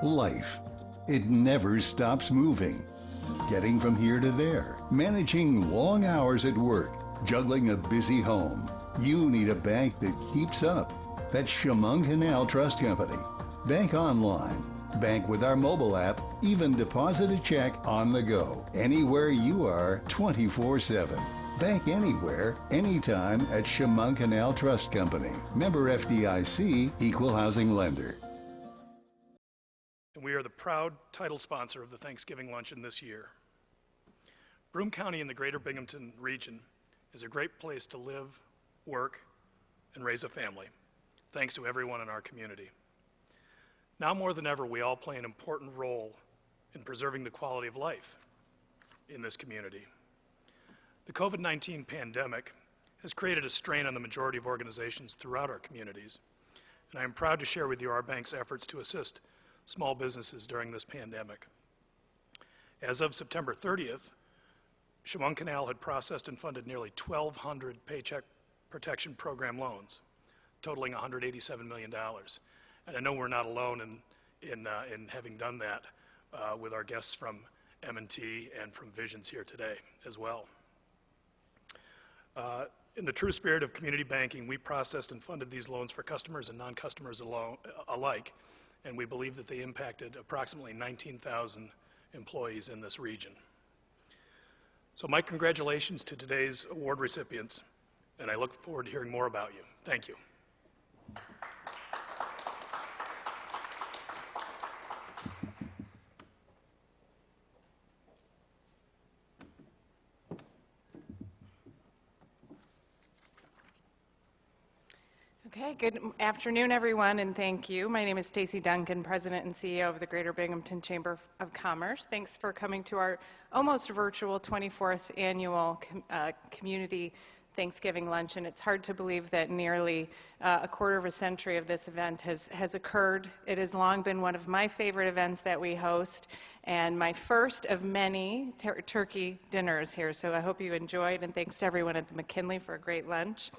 Life. It never stops moving. Getting from here to there, managing long hours at work, juggling a busy home. You need a bank that keeps up. That's Chemung Canal Trust Company. Bank online. Bank with our mobile app. Even deposit a check on the go. Anywhere you are, 24/7. Bank anywhere, anytime at Chemung Canal Trust Company. Member FDIC, Equal Housing Lender. And we are the proud title sponsor of the Thanksgiving Luncheon this year. Broome County in the greater Binghamton region is a great place to live, work, and raise a family, thanks to everyone in our community. Now more than ever, we all play an important role in preserving the quality of life in this community. The COVID-19 pandemic has created a strain on the majority of organizations throughout our communities, and I am proud to share with you our bank's efforts to assist small businesses during this pandemic. As of September 30th, Chemung Canal had processed and funded nearly 1,200 Paycheck Protection Program loans, totaling $187 million. And I know we're not alone in having done that with our guests from M&T and from Visions here today as well. In the true spirit of community banking, we processed and funded these loans for customers and non-customers alike, and we believe that they impacted approximately 19,000 employees in this region. So my congratulations to today's award recipients, and I look forward to hearing more about you. Thank you. Okay, good afternoon, everyone, and thank you. My name is Stacy Duncan, President and CEO of the Greater Binghamton Chamber of Commerce. Thanks for coming to our almost virtual 24th Annual Community Thanksgiving Luncheon. It's hard to believe that nearly a quarter of a century of this event has occurred. It has long been one of my favorite events that we host, and my first of many turkey dinners here. So I hope you enjoyed, and thanks to everyone at the McKinley for a great lunch.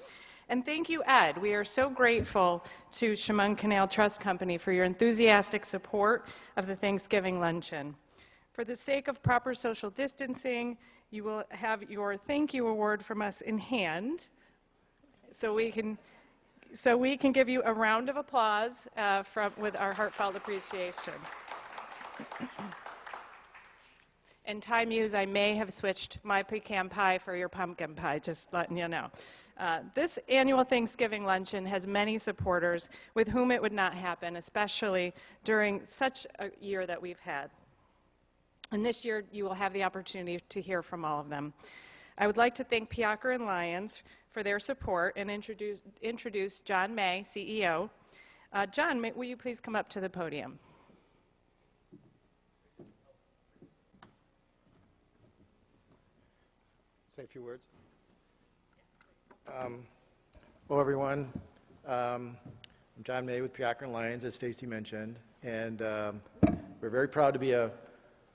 And thank you, Ed. We are so grateful to Chemung Canal Trust Company for your enthusiastic support of the Thanksgiving Luncheon. For the sake of proper social distancing, you will have your thank you award from us in hand, so we can give you a round of applause with our heartfelt appreciation. And Thai Muse, I may have switched my pecan pie for your pumpkin pie, just letting you know. This annual Thanksgiving Luncheon has many supporters with whom it would not happen, especially during such a year that we've had. And this year, you will have the opportunity to hear from all of them. I would like to thank Piaker and Lyons for their support and introduce John May, CEO. John, will you please come up to the podium? Say a few words. Hello, everyone. I'm John May with Piaker and Lyons, as Stacy mentioned, and we're very proud to be a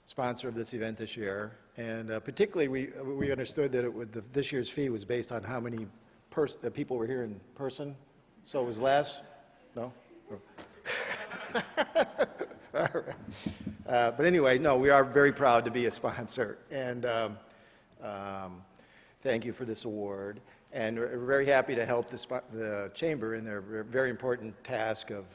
sponsor of this event this year. And particularly, we understood that this year's fee was based on how many people were here in person. So it was less? No? All right. But anyway, no, we are very proud to be a sponsor, and thank you for this award. And we're very happy to help the Chamber in their very important task of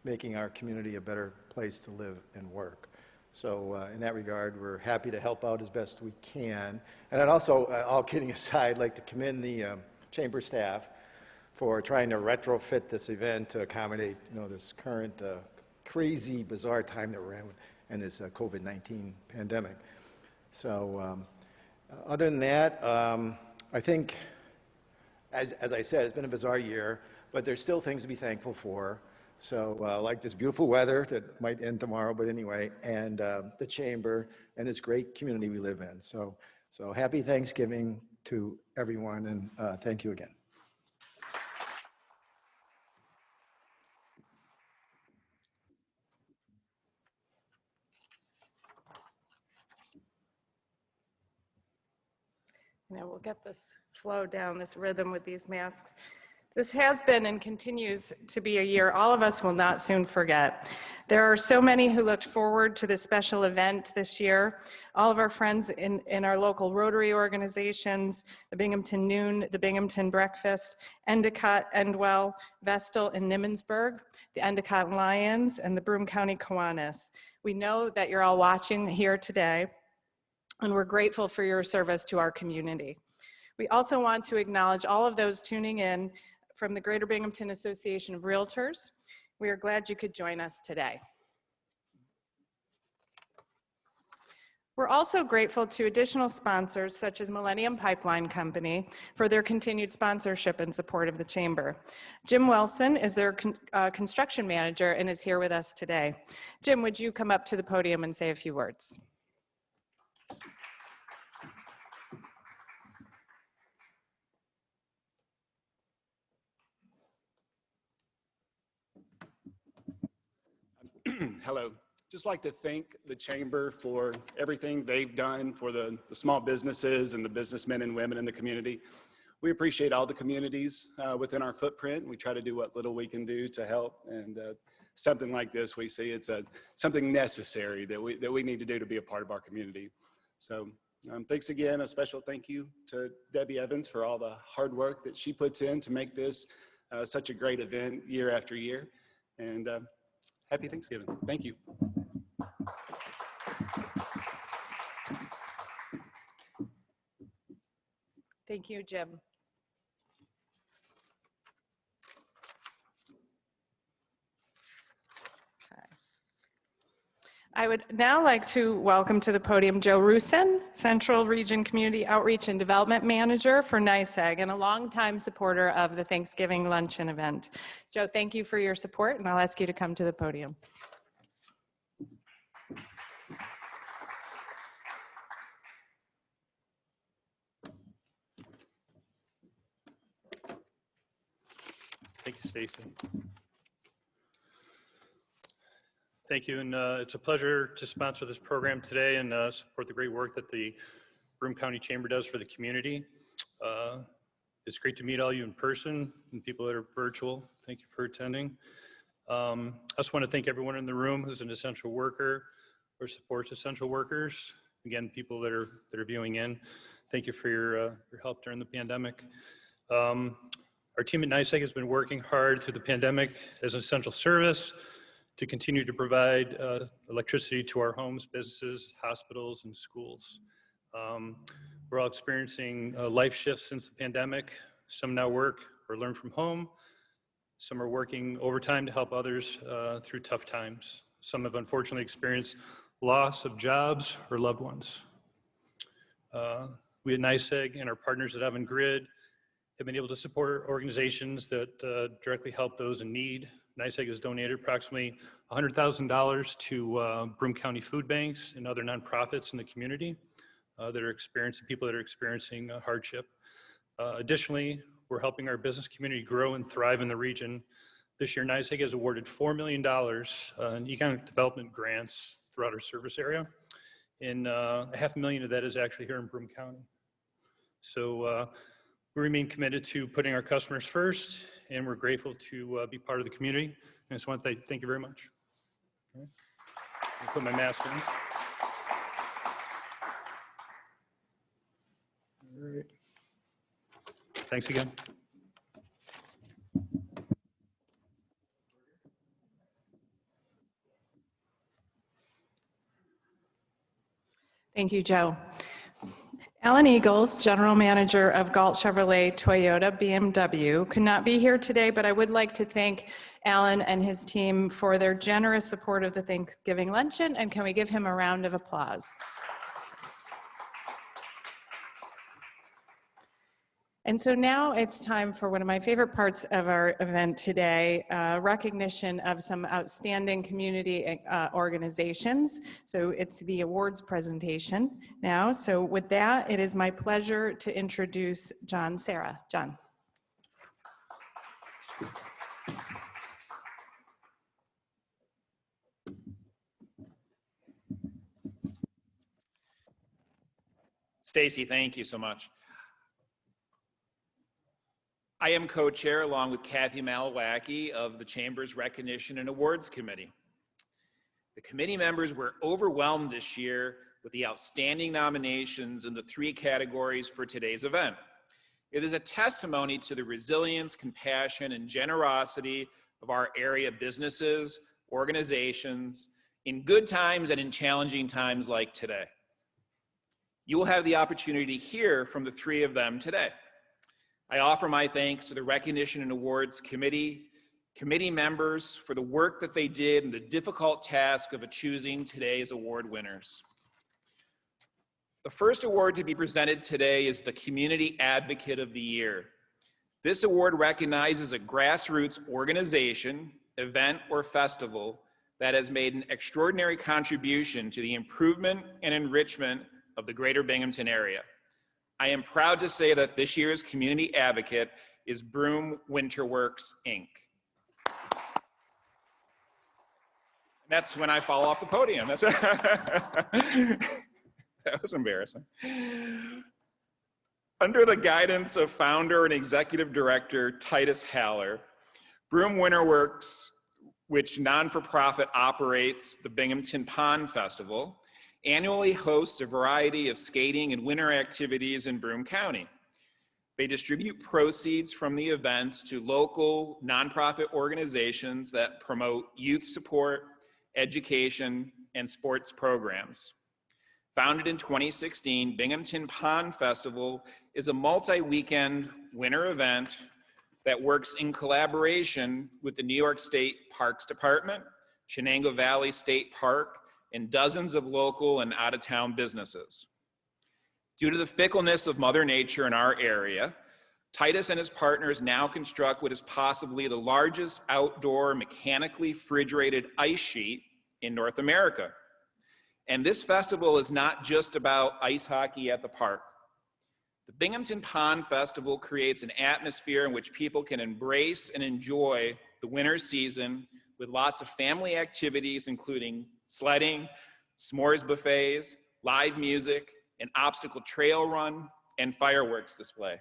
making our community a better place to live and work. So in that regard, we're happy to help out as best we can. And I'd also, all kidding aside, like to commend the Chamber staff for trying to retrofit this event to accommodate, this current crazy, bizarre time that we're in and this COVID-19 pandemic. So other than that, I think, as I said, it's been a bizarre year, but there's still things to be thankful for. So like this beautiful weather that might end tomorrow, but anyway, and the Chamber and this great community we live in. So happy Thanksgiving to everyone, and thank you again. We'll get this flow down, this rhythm with these masks. This has been and continues to be a year all of us will not soon forget. There are so many who looked forward to this special event this year. All of our friends in our local Rotary organizations, the Binghamton Noon, the Binghamton Breakfast, Endicott, Endwell, Vestal, and Nimmonsburg, the Endicott Lions, and the Broome County Kiwanis. We know that you're all watching here today, and we're grateful for your service to our community. We also want to acknowledge all of those tuning in from the Greater Binghamton Association of Realtors. We are glad you could join us today. We're also grateful to additional sponsors such as Millennium Pipeline Company for their continued sponsorship and support of the Chamber. Jim Wilson is their construction manager and is here with us today. Jim, would you come up to the podium and say a few words? Hello. Just like to thank the Chamber for everything they've done for the small businesses and the businessmen and women in the community. We appreciate all the communities within our footprint. We try to do what little we can do to help, and something like this, we see it's something necessary that we need to do to be a part of our community. So thanks again. A special thank you to Debbie Evans for all the hard work that she puts in to make this such a great event year after year. And happy Thanksgiving. Thank you. Thank you, Jim. Okay. I would now like to welcome to the podium Joe Rusin, Central Region Community Outreach and Development Manager for NYSEG and a longtime supporter of the Thanksgiving Luncheon event. Joe, thank you for your support, and I'll ask you to come to the podium. Thank you, Stacy. Thank you, and it's a pleasure to sponsor this program today and support the great work that the Broome County Chamber does for the community. It's great to meet all you in person and people that are virtual. Thank you for attending. I also want to thank everyone in the room who's an essential worker or supports essential workers. Again, people that are viewing in. Thank you for your help during the pandemic. Our team at NYSEG has been working hard through the pandemic as an essential service to continue to provide electricity to our homes, businesses, hospitals, and schools. We're all experiencing life shifts since the pandemic. Some now work or learn from home. Some are working overtime to help others through tough times. Some have unfortunately experienced loss of jobs or loved ones. We at NYSEG and our partners at Avangrid have been able to support organizations that directly help those in need. NYSEG has donated approximately $100,000 to Broome County food banks and other nonprofits in the community that are experiencing, people that are experiencing hardship. Additionally, we're helping our business community grow and thrive in the region. This year, NYSEG has awarded $4 million in economic development grants throughout our service area, and $500,000 of that is actually here in Broome County. So we remain committed to putting our customers first, and we're grateful to be part of the community. I just want to thank you very much. Okay. I'll put my mask on. All right. Thanks again. Thank you, Joe. Alan Eagles, General Manager of Galt Chevrolet Toyota BMW, could not be here today, but I would like to thank Alan and his team for their generous support of the Thanksgiving Luncheon, and can we give him a round of applause? And so now it's time for one of my favorite parts of our event today, recognition of some outstanding community organizations. So it's the awards presentation now. So with that, it is my pleasure to introduce John Serra. John. Stacy, thank you so much. I am co-chair along with Kathy Malawacki of the Chamber's Recognition and Awards Committee. The committee members were overwhelmed this year with the outstanding nominations in the 3 categories for today's event. It is a testimony to the resilience, compassion, and generosity of our area businesses, organizations, in good times and in challenging times like today. You will have the opportunity to hear from the 3 of them today. I offer my thanks to the Recognition and Awards Committee members for the work that they did and the difficult task of choosing today's award winners. The first award to be presented today is the Community Advocate of the Year. This award recognizes a grassroots organization, event, or festival that has made an extraordinary contribution to the improvement and enrichment of the greater Binghamton area. I am proud to say that this year's Community Advocate is Broom Winterworks, Inc. That's when I fall off the podium. That's that was embarrassing. Under the guidance of founder and executive director Titus Haller, Broom Winterworks, which non-for-profit operates the Binghamton Pond Festival, annually hosts a variety of skating and winter activities in Broome County. They distribute proceeds from the events to local nonprofit organizations that promote youth support, education, and sports programs. Founded in 2016, Binghamton Pond Festival is a multi-weekend winter event that works in collaboration with the New York State Parks Department, Shenango Valley State Park, and dozens of local and out-of-town businesses. Due to the fickleness of Mother Nature in our area, Titus and his partners now construct what is possibly the largest outdoor mechanically refrigerated ice sheet in North America. And this festival is not just about ice hockey at the park. The Binghamton Pond Festival creates an atmosphere in which people can embrace and enjoy the winter season with lots of family activities, including sledding, s'mores buffets, live music, an obstacle trail run, and fireworks display.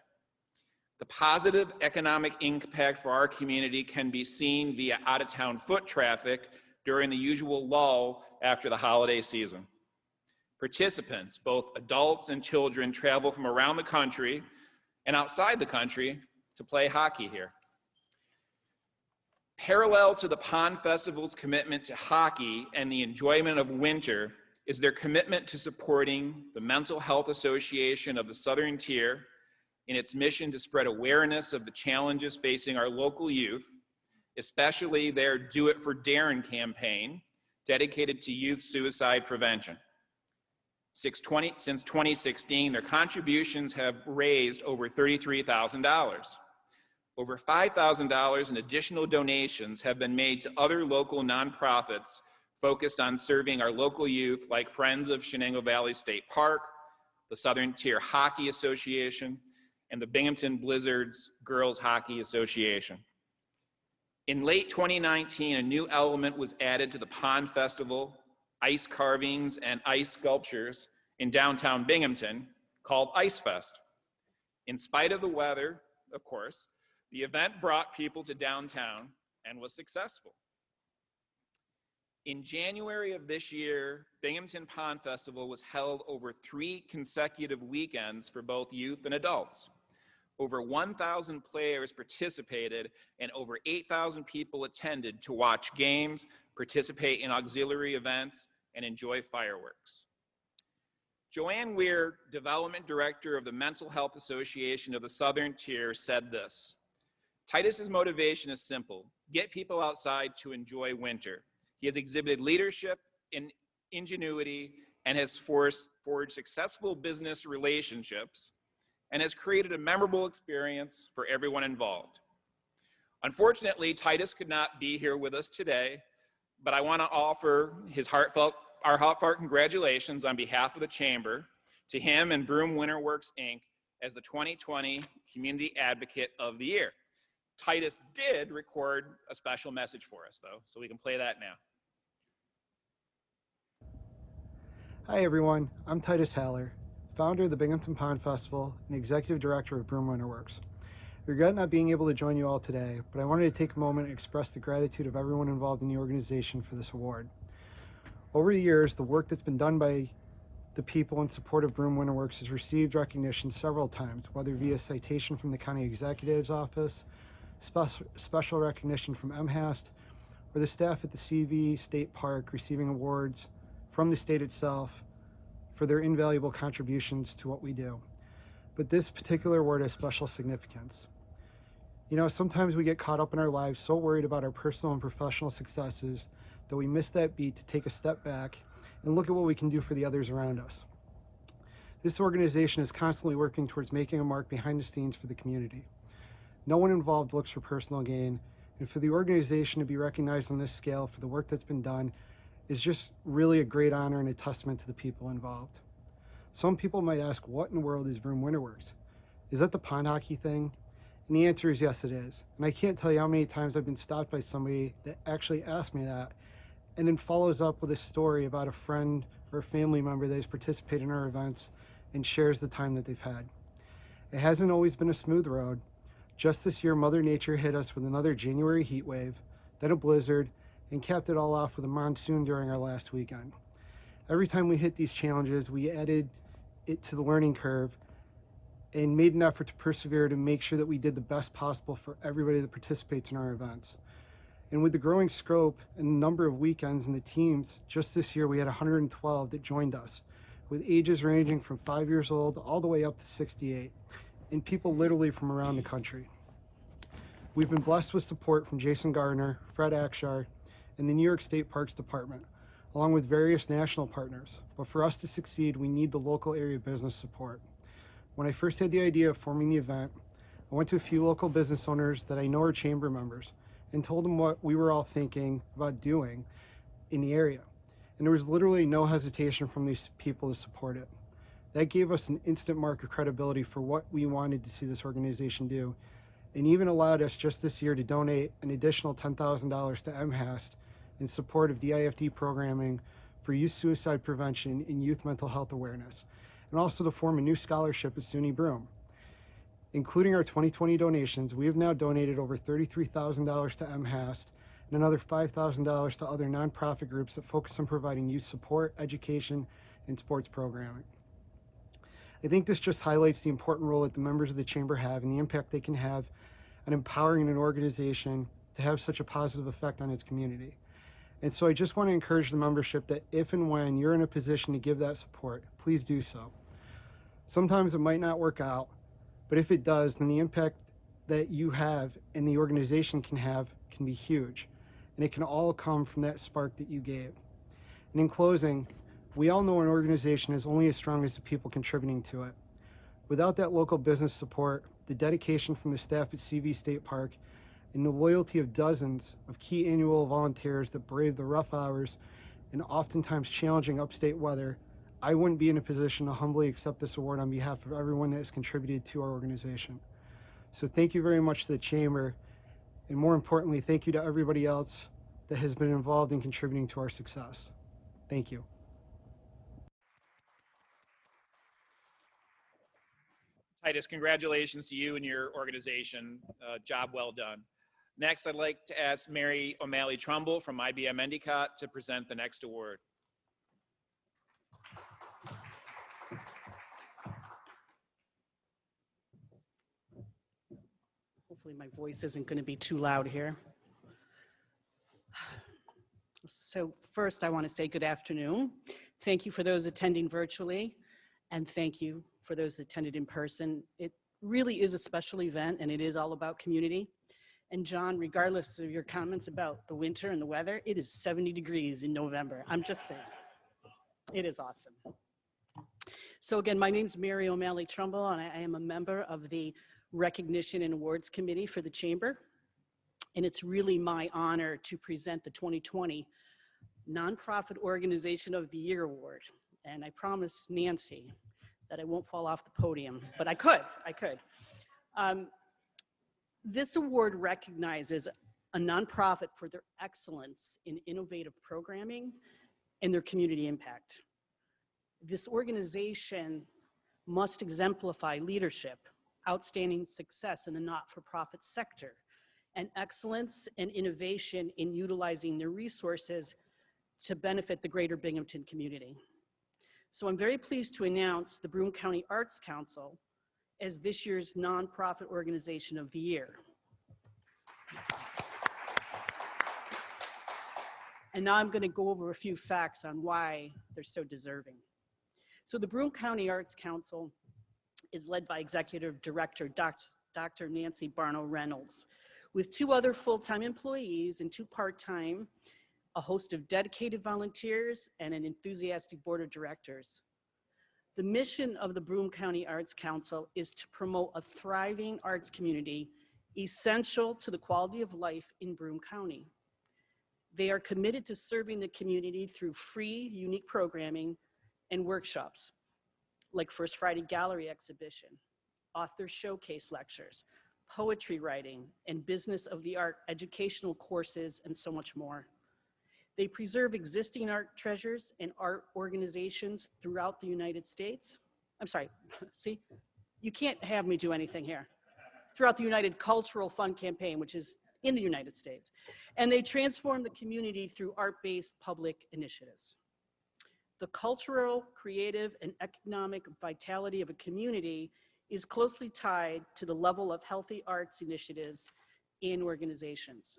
The positive economic impact for our community can be seen via out-of-town foot traffic during the usual lull after the holiday season. Participants, both adults and children, travel from around the country and outside the country to play hockey here. Parallel to the Pond Festival's commitment to hockey and the enjoyment of winter is their commitment to supporting the Mental Health Association of the Southern Tier in its mission to spread awareness of the challenges facing our local youth, especially their Do It for Darren campaign dedicated to youth suicide prevention. Since 2016, their contributions have raised over $33,000. Over $5,000 in additional donations have been made to other local nonprofits focused on serving our local youth, like Friends of Shenango Valley State Park, the Southern Tier Hockey Association, and the Binghamton Blizzards Girls Hockey Association. In late 2019, a new element was added to the Pond Festival, ice carvings and ice sculptures in downtown Binghamton, called Ice Fest. In spite of the weather, of course, the event brought people to downtown and was successful. In January of this year, Binghamton Pond Festival was held over 3 consecutive weekends for both youth and adults. Over 1,000 players participated and over 8,000 people attended to watch games, participate in auxiliary events, and enjoy fireworks. Joanne Weir, Development Director of the Mental Health Association of the Southern Tier, said this: Titus's motivation is simple: get people outside to enjoy winter. He has exhibited leadership and ingenuity and has forged successful business relationships and has created a memorable experience for everyone involved. Unfortunately, Titus could not be here with us today, but I want to offer our heartfelt congratulations on behalf of the Chamber to him and Broome Winterworks, Inc. as the 2020 Community Advocate of the Year. Titus did record a special message for us, though, so we can play that now. Hi everyone, I'm Titus Haller, founder of the Binghamton Pond Festival and executive director of Broome Winterworks. I regret not being able to join you all today, but I wanted to take a moment and express the gratitude of everyone involved in the organization for this award. Over the years, the work that's been done by the people in support of Broome Winter Works has received recognition several times, whether via citation from the County Executive's Office, special recognition from MHAST, or the staff at the CV State Park receiving awards from the state itself for their invaluable contributions to what we do. But this particular award has special significance. You know, sometimes we get caught up in our lives so worried about our personal and professional successes that we miss that beat to take a step back and look at what we can do for the others around us. This organization is constantly working towards making a mark behind the scenes for the community. No one involved looks for personal gain, and for the organization to be recognized on this scale for the work that's been done is just really a great honor and a testament to the people involved. Some people might ask, what in the world is Broome Winter Works? Is that the pond hockey thing? And the answer is yes, it is. And I can't tell you how many times I've been stopped by somebody that actually asked me that and then follows up with a story about a friend or a family member that has participated in our events and shares the time that they've had. It hasn't always been a smooth road. Just this year, Mother Nature hit us with another January heat wave, then a blizzard, and capped it all off with a monsoon during our last weekend. Every time we hit these challenges, we added it to the learning curve and made an effort to persevere to make sure that we did the best possible for everybody that participates in our events. And with the growing scope and number of weekends and the teams, just this year we had 112 that joined us, with ages ranging from 5 years old all the way up to 68, and people literally from around the country. We've been blessed with support from Jason Gardner, Fred Akshar, and the New York State Parks Department, along with various national partners. But for us to succeed, we need the local area business support. When I first had the idea of forming the event, I went to a few local business owners that I know are chamber members and told them what we were all thinking about doing in the area. And there was literally no hesitation from these people to support it. That gave us an instant mark of credibility for what we wanted to see this organization do, and even allowed us just this year to donate an additional $10,000 to MHAST in support of DIFD programming for youth suicide prevention and youth mental health awareness, and also to form a new scholarship at SUNY Broome. Including our 2020 donations, we have now donated over $33,000 to MHAST and another $5,000 to other nonprofit groups that focus on providing youth support, education, and sports programming. I think this just highlights the important role that the members of the Chamber have and the impact they can have on empowering an organization to have such a positive effect on its community. And so I just want to encourage the membership that if and when you're in a position to give that support, please do so. Sometimes it might not work out, but if it does, then the impact that you have and the organization can be huge. And it can all come from that spark that you gave. And in closing, we all know an organization is only as strong as the people contributing to it. Without that local business support, the dedication from the staff at CV State Park, and the loyalty of dozens of key annual volunteers that brave the rough hours and oftentimes challenging upstate weather, I wouldn't be in a position to humbly accept this award on behalf of everyone that has contributed to our organization. So thank you very much to the Chamber, and more importantly, thank you to everybody else that has been involved in contributing to our success. Thank you. Titus, congratulations to you and your organization. Job well done. Next, I'd like to ask Mary O'Malley-Trumbull from IBM Endicott to present the next award. Hopefully my voice isn't going to be too loud here. So first I want to say good afternoon. Thank you for those attending virtually, and thank you for those that attended in person. It really is a special event, and it is all about community. And John, regardless of your comments about the winter and the weather, it is 70 degrees in November. I'm just saying, it is awesome. So again, my name's Mary O'Malley-Trumbull, and I am a member of the Recognition and Awards Committee for the Chamber. And it's really my honor to present the 2020 Nonprofit Organization of the Year Award. And I promise Nancy that I won't fall off the podium, but I could. This award recognizes a nonprofit for their excellence in innovative programming and their community impact. This organization must exemplify leadership, outstanding success in the not-for-profit sector, and excellence and innovation in utilizing their resources to benefit the greater Binghamton community. So I'm very pleased to announce the Broome County Arts Council as this year's nonprofit organization of the year. And now I'm going to go over a few facts on why they're so deserving. So the Broome County Arts Council is led by Executive Director Dr. Nancy Barno Reynolds, with 2 other full-time employees and 2 part-time, a host of dedicated volunteers, and an enthusiastic board of directors. The mission of the Broome County Arts Council is to promote a thriving arts community essential to the quality of life in Broome County. They are committed to serving the community through free, unique programming and workshops, like First Friday Gallery Exhibition, author showcase lectures, poetry writing, and business of the art educational courses, and so much more. They preserve existing art treasures and art organizations throughout the United States. I'm sorry, see, you can't have me do anything here. Throughout the United Cultural Fund campaign, which is in the United States. And they transform the community through art-based public initiatives. The cultural, creative, and economic vitality of a community is closely tied to the level of healthy arts initiatives in organizations.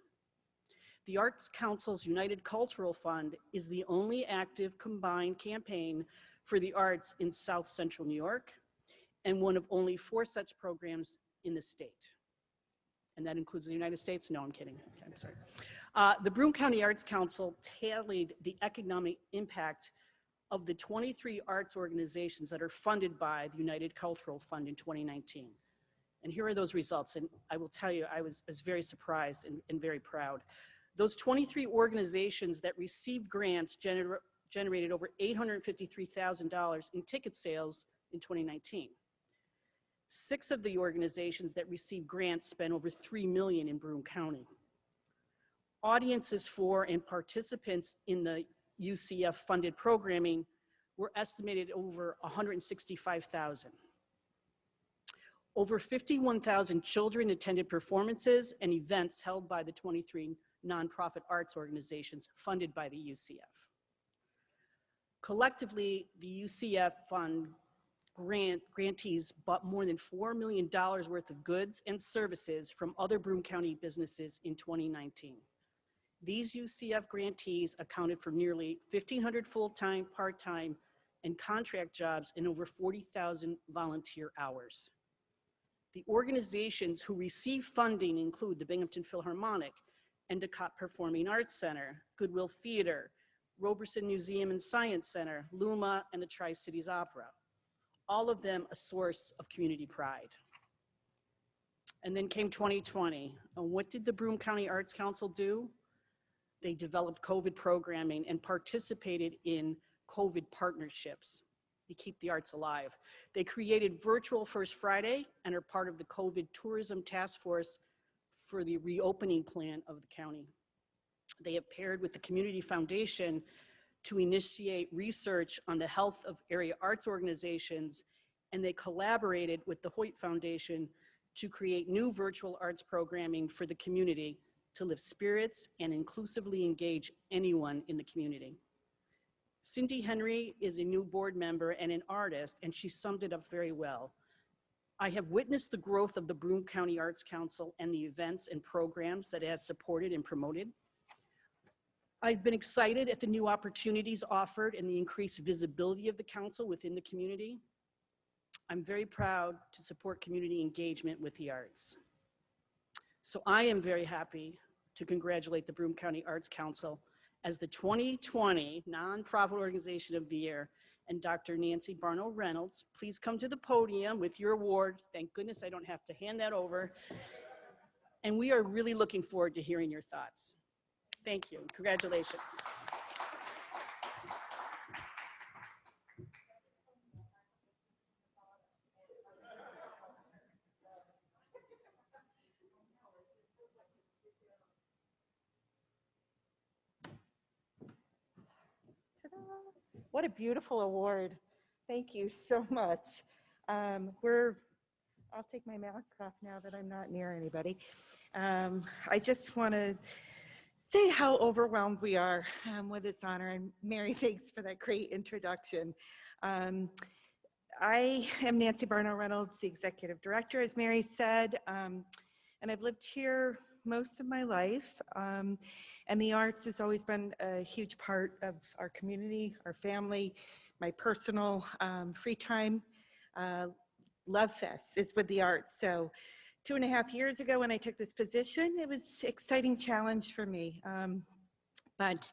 The Arts Council's United Cultural Fund is the only active combined campaign for the arts in South Central New York, and one of only 4 such programs in the state. And that includes the United States? No, I'm kidding. Okay, I'm sorry. The Broome County Arts Council tallied the economic impact of the 23 arts organizations that are funded by the United Cultural Fund in 2019. And here are those results. And I will tell you, I was very surprised and very proud. Those 23 organizations that received grants generated over $853,000 in ticket sales in 2019. 6 of the organizations that received grants spent over $3 million in Broome County. Audiences for and participants in the UCF funded programming were estimated over 165,000. Over 51,000 children attended performances and events held by the 23 nonprofit arts organizations funded by the UCF. Collectively, the UCF fund grantees bought more than $4 million worth of goods and services from other Broome County businesses in 2019. These UCF grantees accounted for nearly 1,500 full-time, part-time, and contract jobs and over 40,000 volunteer hours. The organizations who receive funding include the Binghamton Philharmonic, Endicott Performing Arts Center, Goodwill Theater, Roberson Museum and Science Center, Luma, and the Tri-Cities Opera. All of them a source of community pride. And then came 2020. And what did the Broome County Arts Council do? They developed COVID programming and participated in COVID partnerships to keep the arts alive. They created Virtual First Friday and are part of the COVID Tourism Task Force for the reopening plan of the county. They have paired with the Community Foundation to initiate research on the health of area arts organizations, and they collaborated with the Hoyt Foundation to create new virtual arts programming for the community to lift spirits and inclusively engage anyone in the community. Cindy Henry is a new board member and an artist, and she summed it up very well. I have witnessed the growth of the Broome County Arts Council and the events and programs that it has supported and promoted. I've been excited at the new opportunities offered and the increased visibility of the council within the community. I'm very proud to support community engagement with the arts. So I am very happy to congratulate the Broome County Arts Council as the 2020 Nonprofit Organization of the Year. And Dr. Nancy Barno Reynolds, please come to the podium with your award. Thank goodness I don't have to hand that over. And we are really looking forward to hearing your thoughts. Thank you. Congratulations. What a beautiful award. Thank you so much. We're I'll take my mask off now that I'm not near anybody. I just want to say how overwhelmed we are with this honor. And Mary, thanks for that great introduction. I am Nancy Barno Reynolds, the Executive Director, as Mary said, and I've lived here most of my life. And the arts has always been a huge part of our community, our family, my personal free time. Love fest is with the arts. So 2.5 years ago when I took this position, it was an exciting challenge for me. But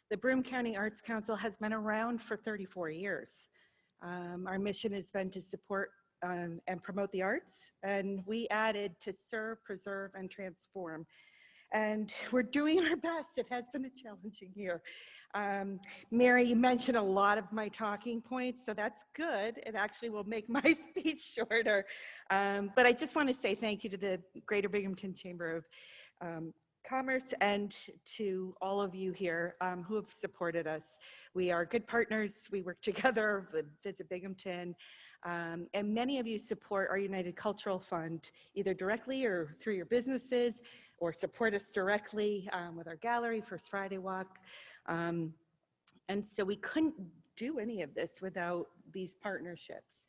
the Broome County Arts Council has been around for 34 years. Our mission has been to support and promote the arts, and we added to serve, preserve, and transform. And we're doing our best. It has been a challenging year. Mary, you mentioned a lot of my talking points, so that's good. It actually will make my speech shorter. But I just want to say thank you to the Greater Binghamton Chamber of Commerce and to all of you here who have supported us. We are good partners. We work together with Visit Binghamton. And many of you support our United Cultural Fund, either directly or through your businesses, or support us directly with our gallery, First Friday Walk. And so we couldn't do any of this without these partnerships.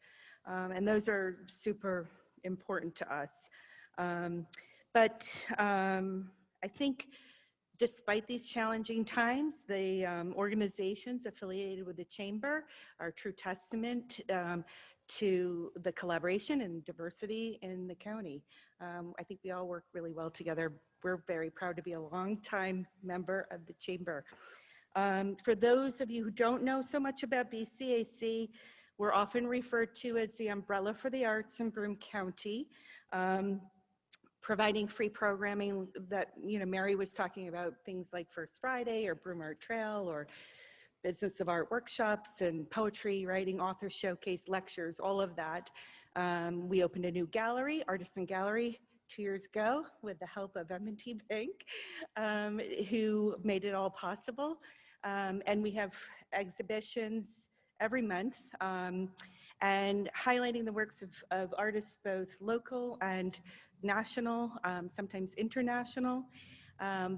And those are super important to us. But I think despite these challenging times, the organizations affiliated with the Chamber are a true testament to the collaboration and diversity in the county. I think we all work really well together. We're very proud to be a longtime member of the Chamber. For those of you who don't know so much about BCAC, we're often referred to as the umbrella for the arts in Broome County. Providing free programming that, Mary was talking about, things like First Friday or Broome Art Trail or Business of Art workshops and poetry, writing, author showcase, lectures, all of that. We opened a new gallery, Artisan Gallery, 2 years ago with the help of M&T Bank, who made it all possible. And we have exhibitions every month and highlighting the works of artists both local and national, sometimes international.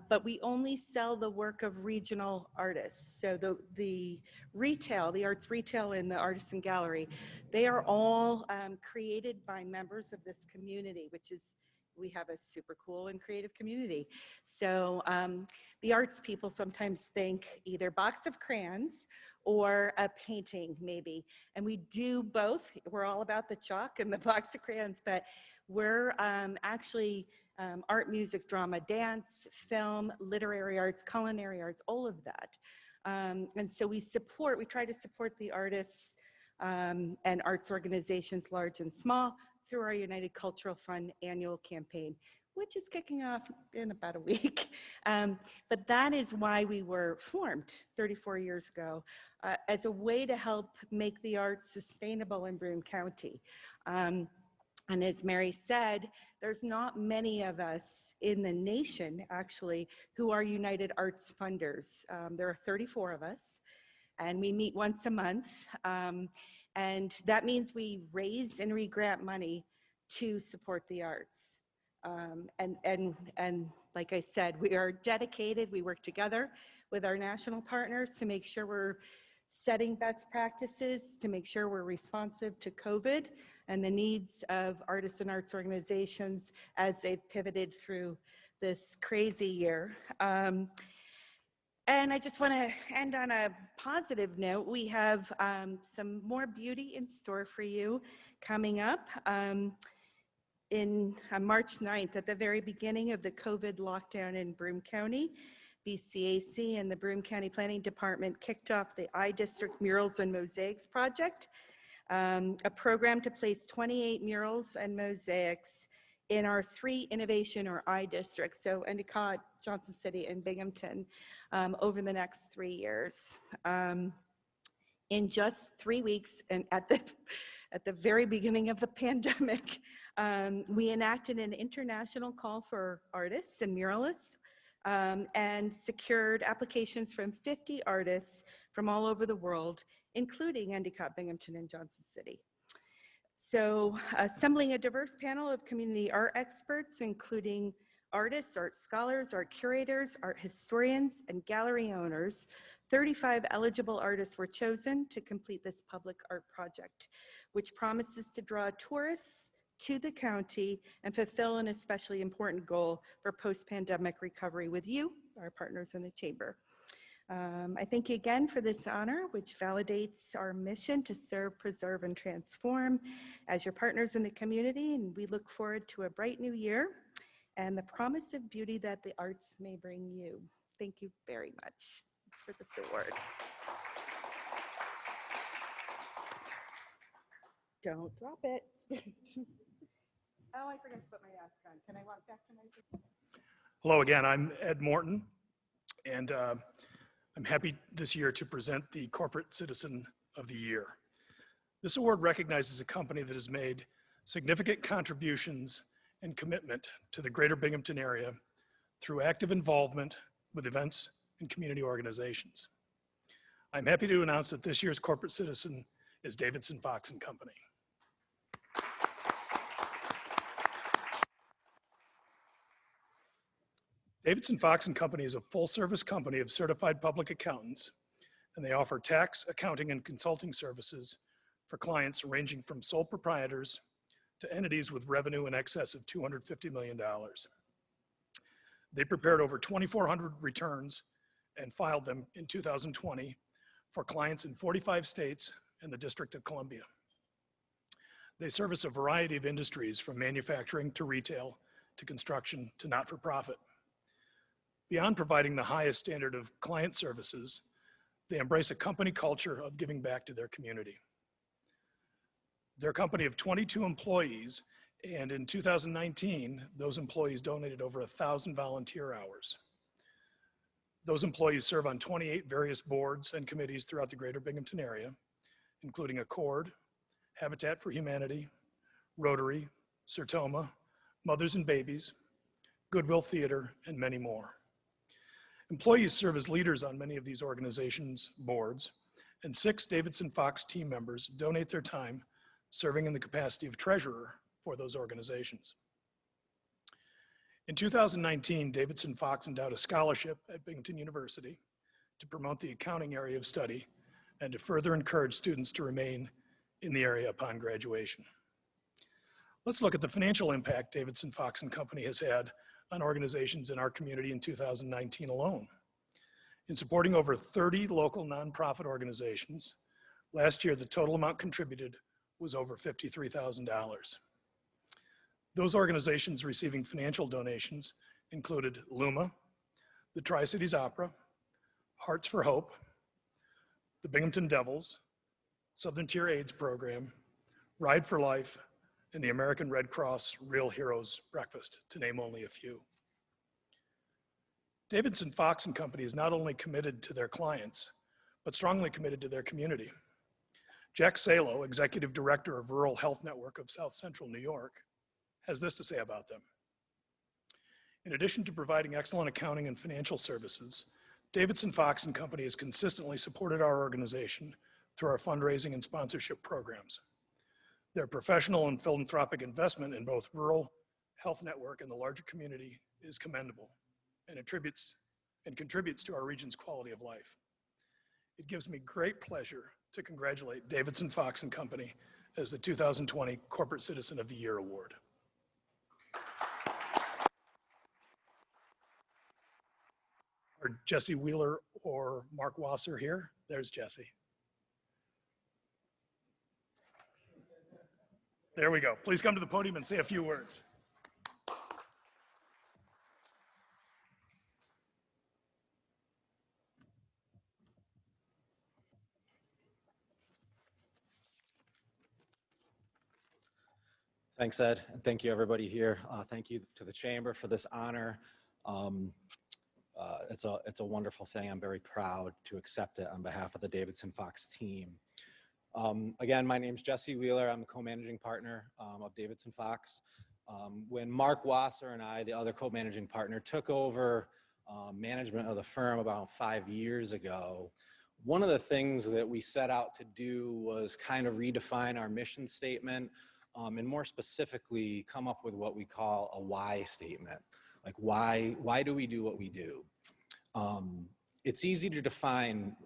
But we only sell the work of regional artists. So the retail, the arts retail in the Artisan Gallery, they are all created by members of this community, which is, we have a super cool and creative community. So the arts people sometimes think either box of crayons or a painting maybe. And we do both. We're all about the chalk and the box of crayons, but we're actually art, music, drama, dance, film, literary arts, culinary arts, all of that. And so we try to support the artists and arts organizations, large and small, through our United Cultural Fund annual campaign, which is kicking off in about a week. But that is why we were formed 34 years ago, as a way to help make the arts sustainable in Broome County. And as Mary said, there's not many of us in the nation, actually, who are United Arts Funders. There are 34 of us, and we meet once a month. And that means we raise and re-grant money to support the arts. And like I said, we are dedicated. We work together with our national partners to make sure we're setting best practices, to make sure we're responsive to COVID and the needs of artists and arts organizations as they've pivoted through this crazy year. And I just want to end on a positive note. We have some more beauty in store for you coming up. On March 9th, at the very beginning of the COVID lockdown in Broome County, BCAC and the Broome County Planning Department kicked off the I-District Murals and Mosaics Project, a program to place 28 murals and mosaics in our 3 innovation or I districts, so Endicott, Johnson City, and Binghamton, over the next 3 years. In just 3 weeks, and at the very beginning of the pandemic, we enacted an international call for artists and muralists, and secured applications from 50 artists from all over the world, including Endicott, Binghamton, and Johnson City. So assembling a diverse panel of community art experts, including artists, art scholars, art curators, art historians, and gallery owners, 35 eligible artists were chosen to complete this public art project, which promises to draw tourists to the county and fulfill an especially important goal for post-pandemic recovery with you, our partners in the Chamber. I thank you again for this honor, which validates our mission to serve, preserve, and transform as your partners in the community, and we look forward to a bright new year and the promise of beauty that the arts may bring you. Thank you very much. Thanks for this award. Don't drop it. Oh, I forgot to put my mask on. Can I walk back to my... Hello again, I'm Ed Morton, and I'm happy this year to present the Corporate Citizen of the Year. This award recognizes a company that has made significant contributions and commitment to the greater Binghamton area through active involvement with events and community organizations. I'm happy to announce that this year's Corporate Citizen is Davidson, Fox & Company. Davidson, Fox & Company is a full-service company of certified public accountants, and they offer tax, accounting, and consulting services for clients ranging from sole proprietors to entities with revenue in excess of $250 million. They prepared over 2,400 returns and filed them in 2020 for clients in 45 states and the District of Columbia. They service a variety of industries from manufacturing to retail to construction to not-for-profit. Beyond providing the highest standard of client services, they embrace a company culture of giving back to their community. They're a company of 22 employees, and in 2019, those employees donated over 1,000 volunteer hours. Those employees serve on 28 various boards and committees throughout the greater Binghamton area, including Accord, Habitat for Humanity, Rotary, Sertoma, Mothers and Babies, Goodwill Theater, and many more. Employees serve as leaders on many of these organizations' boards, and 6 Davidson Fox team members donate their time serving in the capacity of treasurer for those organizations. In 2019, Davidson Fox endowed a scholarship at Binghamton University to promote the accounting area of study and to further encourage students to remain in the area upon graduation. Let's look at the financial impact Davidson Fox & Company has had on organizations in our community in 2019 alone. In supporting over 30 local nonprofit organizations, last year the total amount contributed was over $53,000. Those organizations receiving financial donations included LUMA, the Tri-Cities Opera, Hearts for Hope, the Binghamton Devils, Southern Tier AIDS Program, Ride for Life, and the American Red Cross Real Heroes Breakfast, to name only a few. Davidson Fox & Company is not only committed to their clients, but strongly committed to their community. Jack Salo, Executive Director of Rural Health Network of South Central New York, has this to say about them. In addition to providing excellent accounting and financial services, Davidson Fox & Company has consistently supported our organization through our fundraising and sponsorship programs. Their professional and philanthropic investment in both rural health network and the larger community is commendable and contributes to our region's quality of life. It gives me great pleasure to congratulate Davidson Fox & Company as the 2020 Corporate Citizen of the Year Award. Are Jesse Wheeler or Mark Wasser here? There's Jesse. There we go. Please come to the podium and say a few words. Thanks, Ed, and thank you everybody here. Thank you to the Chamber for this honor. It's a wonderful thing. I'm very proud to accept it on behalf of the Davidson Fox team. Again, my name's Jesse Wheeler. I'm the co-managing partner of Davidson Fox. When Mark Wasser and I, the other co-managing partner, took over management of the firm about 5 years ago, one of the things that we set out to do was kind of redefine our mission statement, and more specifically come up with what we call a why statement. Like why do we do what we do? It's easy to define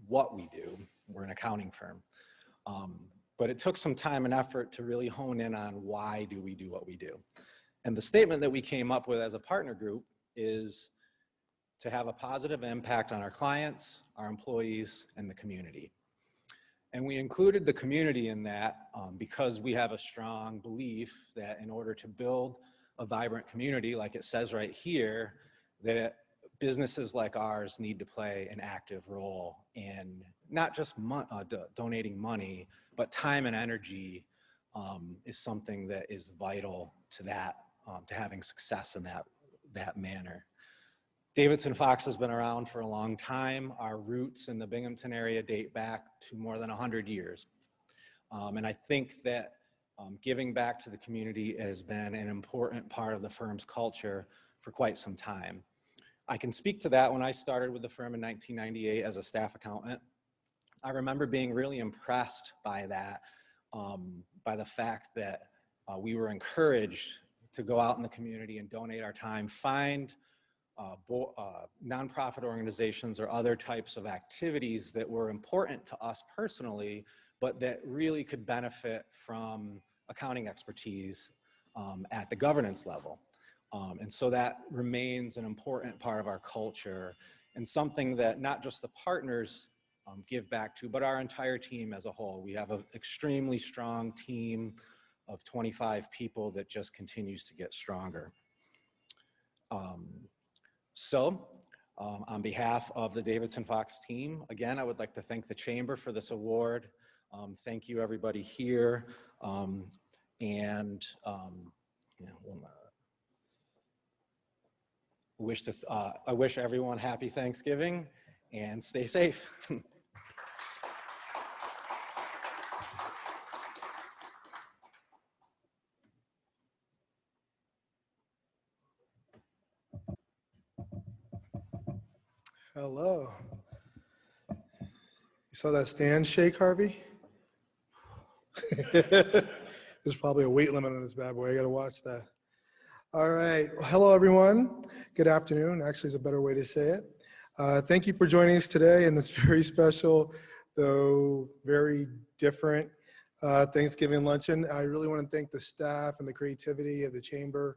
what we do. We're an accounting firm. But it took some time and effort to really hone in on why do we do what we do. And the statement that we came up with as a partner group is to have a positive impact on our clients, our employees, and the community. And we included the community in that because we have a strong belief that in order to build a vibrant community, like it says right here, that businesses like ours need to play an active role in not just donating money, but time and energy is something that is vital to that, to having success in that manner. Davidson Fox has been around for a long time. Our roots in the Binghamton area date back to more than 100 years. And I think that giving back to the community has been an important part of the firm's culture for quite some time. I can speak to that. When I started with the firm in 1998 as a staff accountant, I remember being really impressed by that, by the fact that we were encouraged to go out in the community and donate our time, find nonprofit organizations or other types of activities that were important to us personally, but that really could benefit from accounting expertise at the governance level. And so that remains an important part of our culture and something that not just the partners give back to, but our entire team as a whole. We have an extremely strong team of 25 people that just continues to get stronger. On behalf of the Davidson Fox team, again, I would like to thank the Chamber for this award. Thank you, everybody here. I wish everyone happy Thanksgiving and stay safe. Hello. You saw that stand shake, Harvey? There's probably a weight limit on this bad boy. I got to watch that. All right. Well, hello, everyone. Good afternoon. Actually, is a better way to say it. Thank you for joining us today in this very special, though very different Thanksgiving luncheon. I really want to thank the staff and the creativity of the Chamber.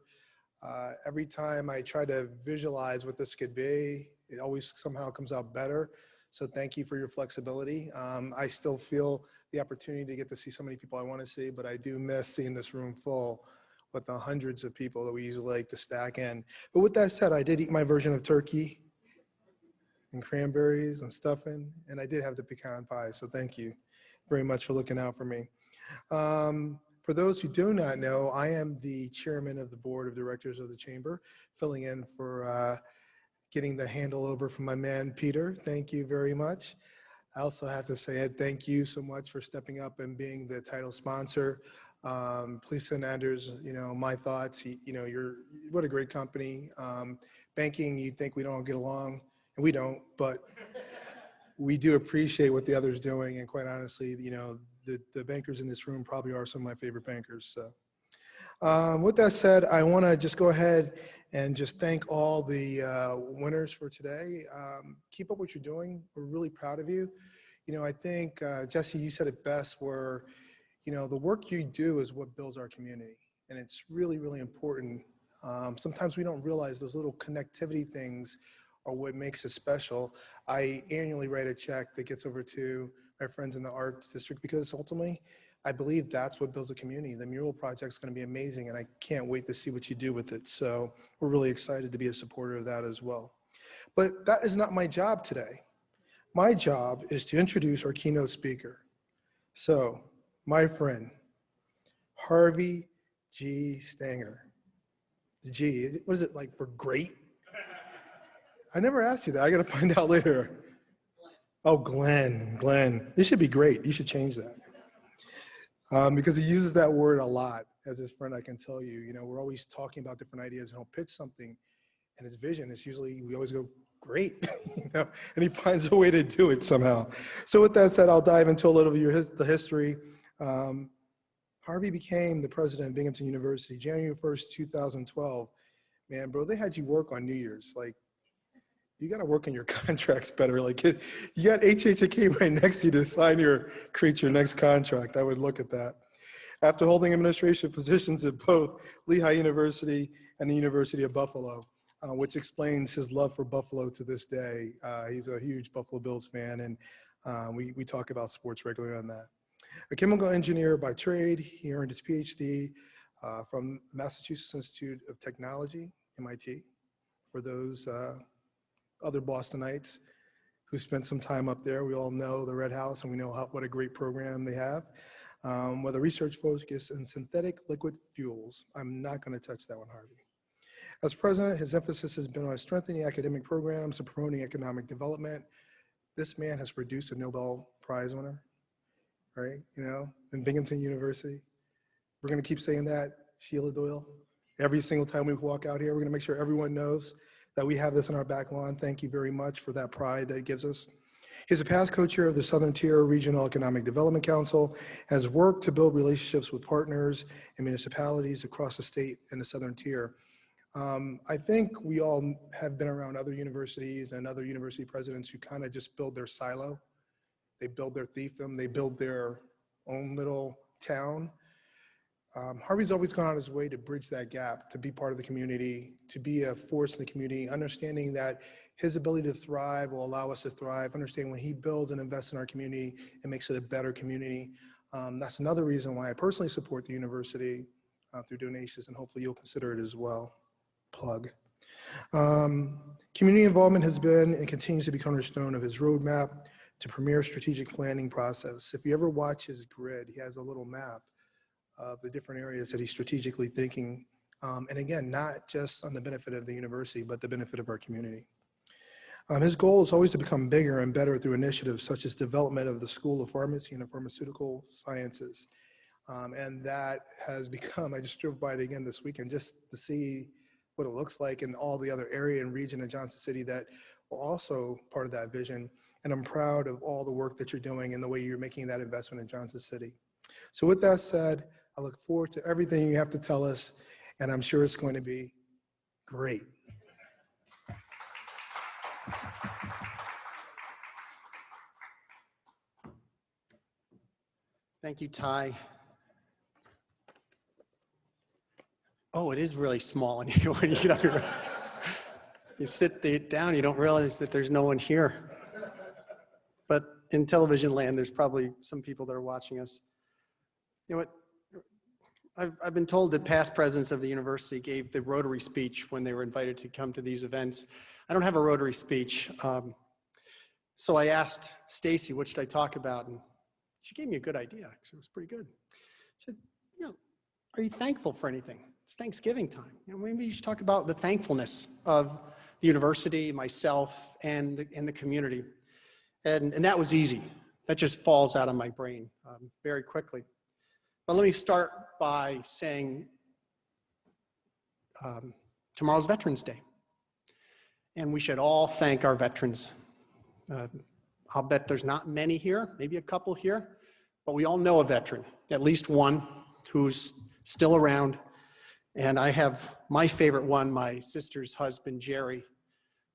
Every time I try to visualize what this could be, it always somehow comes out better. So thank you for your flexibility. I still feel the opportunity to get to see so many people I want to see, but I do miss seeing this room full with the hundreds of people that we usually like to stack in. But with that said, I did eat my version of turkey and cranberries and stuffing, and I did have the pecan pie. So thank you very much for looking out for me. For those who do not know, I am the chairman of the board of directors of the Chamber, filling in for getting the handle over from my man, Peter. Thank you very much. I also have to say thank you so much for stepping up and being the title sponsor. Please send Anders, my thoughts. What a great company. Banking, you think we don't get along, and we don't, but we do appreciate what the other's doing. And quite honestly, the bankers in this room probably are some of my favorite bankers. So with that said, I want to just go ahead and just thank all the winners for today. Keep up what you're doing. We're really proud of you. I think, Jesse, you said it best, where, the work you do is what builds our community. And it's really, really important. Sometimes we don't realize those little connectivity things are what makes us special. I annually write a check that gets over to my friends in the arts district because ultimately, I believe that's what builds a community. The mural project is going to be amazing, and I can't wait to see what you do with it. So we're really excited to be a supporter of that as well. But that is not my job today. My job is to introduce our keynote speaker. So, my friend, Harvey G. Stanger. G, what is it like for great? I never asked you that. I got to find out later. Oh, Glenn. This should be great. You should change that. Because he uses that word a lot as his friend, I can tell you. We're always talking about different ideas, and he'll pitch something, and his vision is usually, we always go, great, and he finds a way to do it somehow. So with that said, I'll dive into a little of the history. Harvey became the president of Binghamton University January 1st, 2012. Man, bro, they had you work on New Year's. Like, you got to work on your contracts better. Like, you got HHK right next to you to create your next contract. I would look at that. After holding administrative positions at both Lehigh University and the University of Buffalo, which explains his love for Buffalo to this day. He's a huge Buffalo Bills fan, and we talk about sports regularly on that. A chemical engineer by trade, he earned his PhD from Massachusetts Institute of Technology, MIT, for those other Bostonites who spent some time up there. We all know the Red House, and we know what a great program they have. With a research focus in synthetic liquid fuels. I'm not going to touch that one, Harvey. As president, his emphasis has been on strengthening academic programs and promoting economic development. This man has produced a Nobel Prize winner, right? You know, in Binghamton University. We're going to keep saying that, Sheila Doyle. Every single time we walk out here, we're going to make sure everyone knows that we have this in our back lawn. Thank you very much for that pride that it gives us. He's a past co-chair of the Southern Tier Regional Economic Development Council, has worked to build relationships with partners and municipalities across the state and the Southern Tier. I think we all have been around other universities and other university presidents who kind of just build their silo. They build their fiefdom, they build their own little town. Harvey's always gone out his way to bridge that gap, to be part of the community, to be a force in the community, understanding that his ability to thrive will allow us to thrive, understand when he builds and invests in our community, it makes it a better community. That's another reason why I personally support the university through donations, and hopefully you'll consider it as well. Plug. Community involvement has been and continues to be cornerstone of his roadmap to premier strategic planning process. If you ever watch his grid, he has a little map of the different areas that he's strategically thinking. And again, not just on the benefit of the university, but the benefit of our community. His goal is always to become bigger and better through initiatives such as development of the School of Pharmacy and the Pharmaceutical Sciences. And that has become, I just drove by it again this weekend just to see what it looks like in all the other area and region of Johnson City that are also part of that vision. And I'm proud of all the work that you're doing and the way you're making that investment in Johnson City. So with that said, I look forward to everything you have to tell us, and I'm sure it's going to be great. Thank you, Ty. Oh, it is really small in here when you get up here. You sit down, you don't realize that there's no one here. But in television land, there's probably some people that are watching us. You know what? I've been told that past presidents of the university gave the Rotary speech when they were invited to come to these events. I don't have a Rotary speech. So I asked Stacy, what should I talk about? And she gave me a good idea, actually. It was pretty good. She said, you know, are you thankful for anything? It's Thanksgiving time. You know, maybe you should talk about the thankfulness of the university, myself, and the community. And that was easy. That just falls out of my brain very quickly. But let me start by saying tomorrow's Veterans Day. And we should all thank our veterans. I'll bet there's not many here, maybe a couple here, but we all know a veteran, at least one who's still around. And I have my favorite one, my sister's husband, Jerry,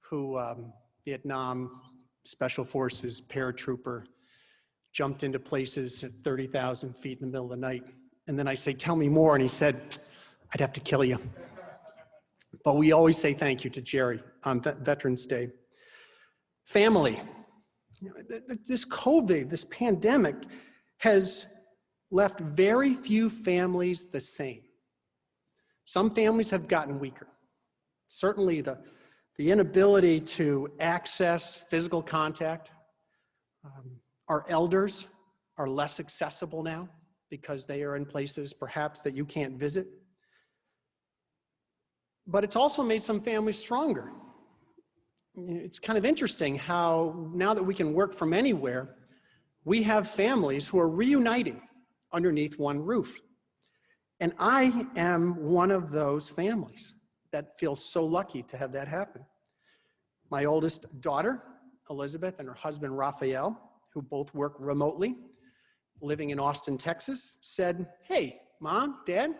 who Vietnam Special Forces paratrooper, jumped into places at 30,000 feet in the middle of the night. And then I say, tell me more. And he said, I'd have to kill you. But we always say thank you to Jerry on Veterans Day. Family. This COVID, this pandemic has left very few families the same. Some families have gotten weaker. Certainly the inability to access physical contact. Our elders are less accessible now because they are in places perhaps that you can't visit. But it's also made some families stronger. It's kind of interesting how now that we can work from anywhere, we have families who are reuniting underneath one roof. And I am one of those families that feels so lucky to have that happen. My oldest daughter, Elizabeth, and her husband, Raphael, who both work remotely, living in Austin, Texas, said, hey, Mom, Dad,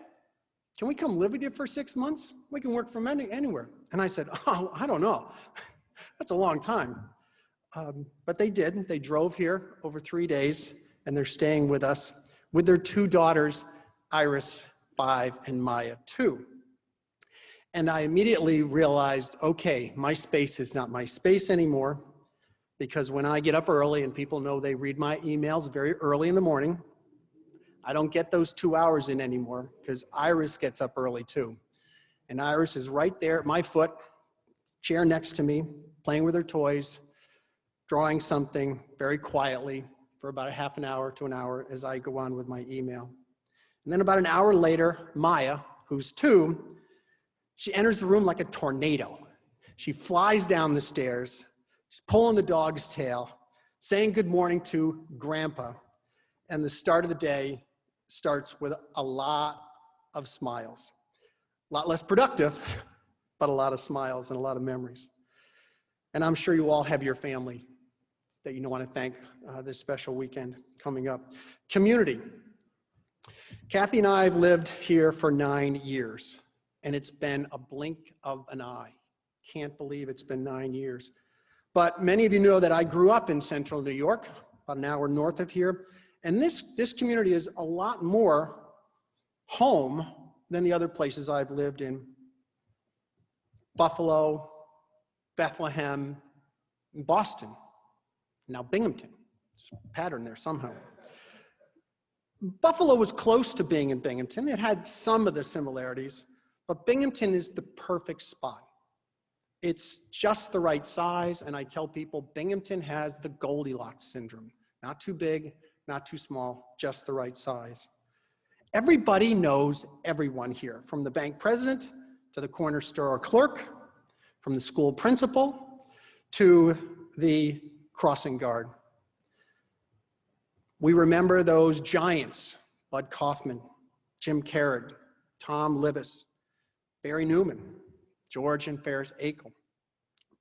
can we come live with you for 6 months? We can work from anywhere. And I said, oh, I don't know. That's a long time. But they did. They drove here over 3 days, and they're staying with us with their 2 daughters, Iris, 5, and Maya, 2. And I immediately realized, okay, my space is not my space anymore, because when I get up early, and people know they read my emails very early in the morning, I don't get those 2 hours in anymore, because Iris gets up early too. And Iris is right there at my foot, chair next to me, playing with her toys, drawing something very quietly for about a half an hour to an hour as I go on with my email. And then about an hour later, Maya, who's 2, she enters the room like a tornado. She flies down the stairs, she's pulling the dog's tail, saying good morning to Grandpa. And the start of the day starts with a lot of smiles. A lot less productive, but a lot of smiles and a lot of memories. And I'm sure you all have your family that you want to thank this special weekend coming up. Community. Kathy and I have lived here for 9 years, and it's been a blink of an eye. Can't believe it's been 9 years. But many of you know that I grew up in central New York, about an hour north of here, and this community is a lot more home than the other places I've lived in. Buffalo, Bethlehem, and Boston. Now Binghamton. There's a pattern there somehow. Buffalo was close to being in Binghamton. It had some of the similarities, but Binghamton is the perfect spot. It's just the right size, and I tell people Binghamton has the Goldilocks syndrome. Not too big, not too small, just the right size. Everybody knows everyone here, from the bank president to the corner store clerk, from the school principal to the crossing guard. We remember those giants, Bud Kaufman, Jim Carragher, Tom Libas, Barry Newman, George and Ferris Akel.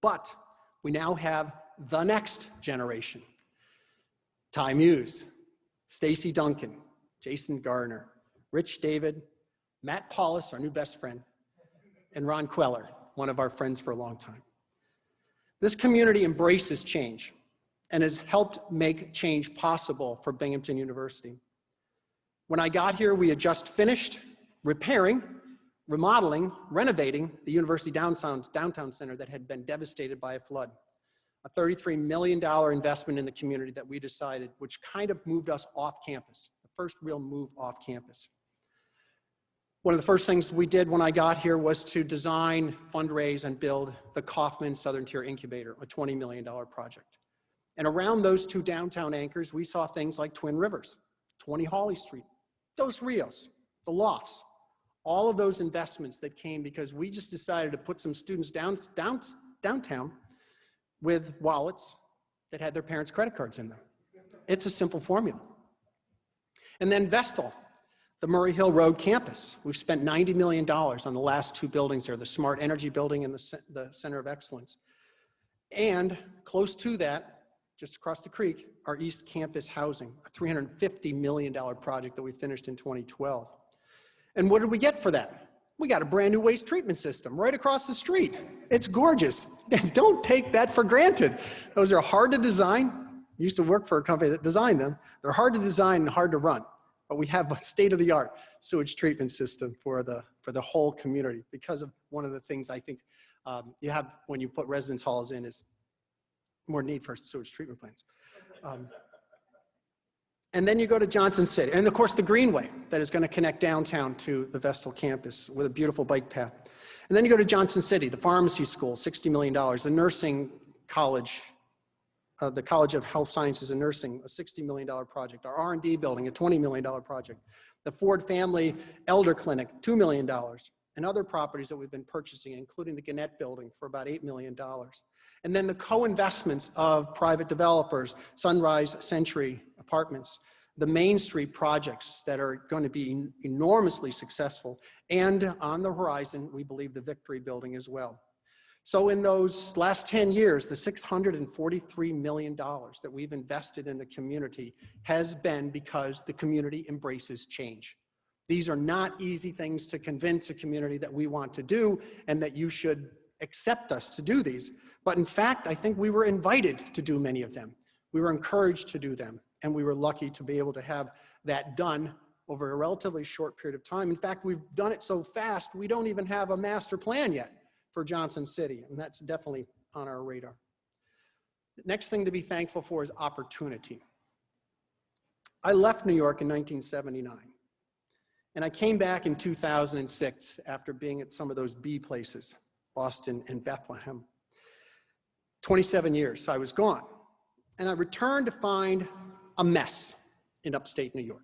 But we now have the next generation. Ty Muse, Stacy Duncan, Jason Gardner, Rich David, Matt Paulus, our new best friend, and Ron Queller, one of our friends for a long time. This community embraces change and has helped make change possible for Binghamton University. When I got here, we had just finished repairing, remodeling, renovating the university downtown center that had been devastated by a flood. A $33 million investment in the community that we decided, which kind of moved us off campus, the first real move off campus. One of the first things we did when I got here was to design, fundraise, and build the Kauffman Southern Tier Incubator, a $20 million project. And around those 2 downtown anchors, we saw things like Twin Rivers, 20 Hawley Street, Dos Rios, the Lofts, all of those investments that came because we just decided to put some students downtown with wallets that had their parents' credit cards in them. It's a simple formula. And then Vestal, the Murray Hill Road campus. We've spent $90 million on the last 2 buildings there, the Smart Energy Building and the Center of Excellence. And close to that, just across the creek, our East Campus Housing, a $350 million project that we finished in 2012. And what did we get for that? We got a brand new waste treatment system right across the street. It's gorgeous. Don't take that for granted. Those are hard to design. I used to work for a company that designed them. They're hard to design and hard to run. But we have a state-of-the-art sewage treatment system for the whole community because of one of the things I think you have when you put residence halls in is more need for sewage treatment plants. And then you go to Johnson City, and of course the Greenway that is going to connect downtown to the Vestal campus with a beautiful bike path. And then you go to Johnson City, the pharmacy school, $60 million, the nursing college, the College of Health Sciences and Nursing, a $60 million project, our R&D building, a $20 million project, the Ford Family Elder Clinic, $2 million, and other properties that we've been purchasing, including the Gannett building for about $8 million. And then the co-investments of private developers, Sunrise Century Apartments, the Main Street projects that are going to be enormously successful, and on the horizon, we believe the Victory building as well. So in those last 10 years, the $643 million that we've invested in the community has been because the community embraces change. These are not easy things to convince a community that we want to do and that you should accept us to do these. But in fact, I think we were invited to do many of them. We were encouraged to do them, and we were lucky to be able to have that done over a relatively short period of time. In fact, we've done it so fast, we don't even have a master plan yet for Johnson City, and that's definitely on our radar. The next thing to be thankful for is opportunity. I left New York in 1979, and I came back in 2006 after being at some of those B places, Boston and Bethlehem. 27 years I was gone, and I returned to find a mess in upstate New York.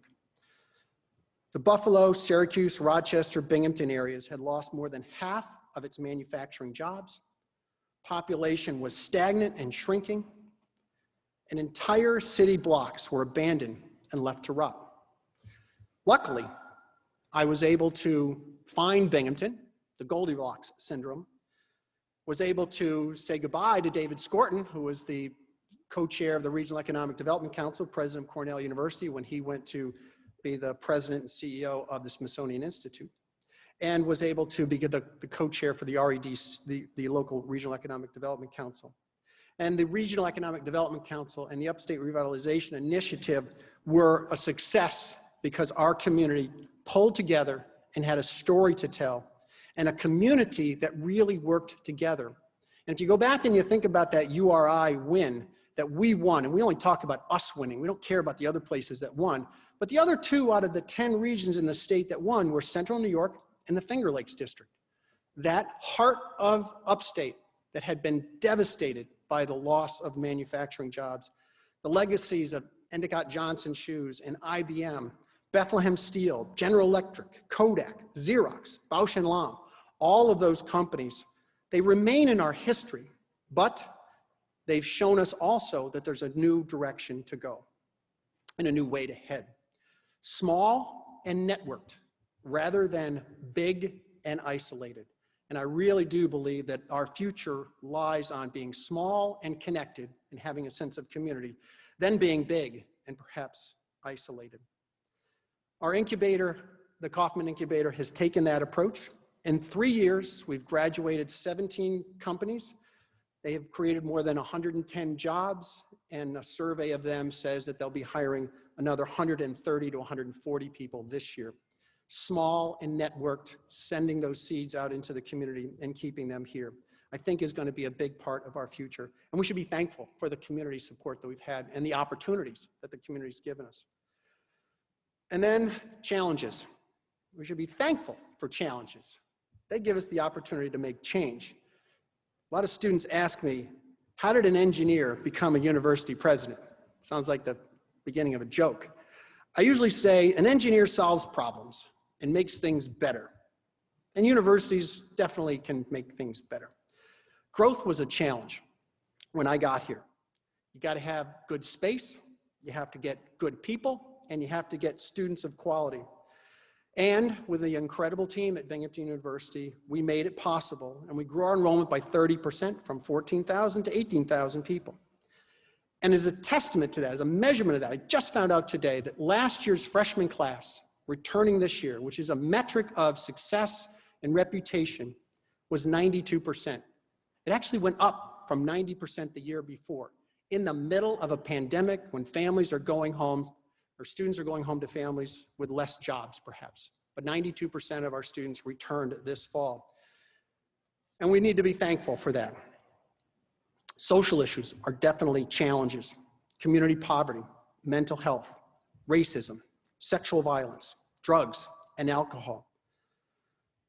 The Buffalo, Syracuse, Rochester, Binghamton areas had lost more than half of its manufacturing jobs. Population was stagnant and shrinking, and entire city blocks were abandoned and left to rot. Luckily, I was able to find Binghamton, the Goldilocks syndrome, was able to say goodbye to David Scorton, who was the co-chair of the Regional Economic Development Council, president of Cornell University, when he went to be the president and CEO of the Smithsonian Institute, and was able to be the co-chair for the RED, the local Regional Economic Development Council. And the Regional Economic Development Council and the Upstate Revitalization Initiative were a success because our community pulled together and had a story to tell, and a community that really worked together. And if you go back and you think about that URI win that we won, and we only talk about us winning, we don't care about the other places that won, but the other 2 out of the 10 regions in the state that won were Central New York and the Finger Lakes District. That heart of upstate that had been devastated by the loss of manufacturing jobs. The legacies of Endicott Johnson Shoes and IBM, Bethlehem Steel, General Electric, Kodak, Xerox, Bausch & Lomb, all of those companies, they remain in our history, but they've shown us also that there's a new direction to go and a new way to head. Small and networked rather than big and isolated. And I really do believe that our future lies on being small and connected and having a sense of community, than being big and perhaps isolated. Our incubator, the Kauffman Incubator, has taken that approach. In 3 years, we've graduated 17 companies. They have created more than 110 jobs, and a survey of them says that they'll be hiring another 130 to 140 people this year. Small and networked, sending those seeds out into the community and keeping them here, I think is going to be a big part of our future. And we should be thankful for the community support that we've had and the opportunities that the community's given us. And then challenges. We should be thankful for challenges. They give us the opportunity to make change. A lot of students ask me, how did an engineer become a university president? Sounds like the beginning of a joke. I usually say an engineer solves problems and makes things better. And universities definitely can make things better. Growth was a challenge when I got here. You got to have good space, you have to get good people, and you have to get students of quality. And with the incredible team at Binghamton University, we made it possible, and we grew our enrollment by 30% from 14,000 to 18,000 people. And as a testament to that, as a measurement of that, I just found out today that last year's freshman class, returning this year, which is a metric of success and reputation, was 92%. It actually went up from 90% the year before, in the middle of a pandemic when families are going home, or students are going home to families with less jobs, perhaps. But 92% of our students returned this fall. And we need to be thankful for that. Social issues are definitely challenges. Community poverty, mental health, racism, sexual violence, drugs, and alcohol.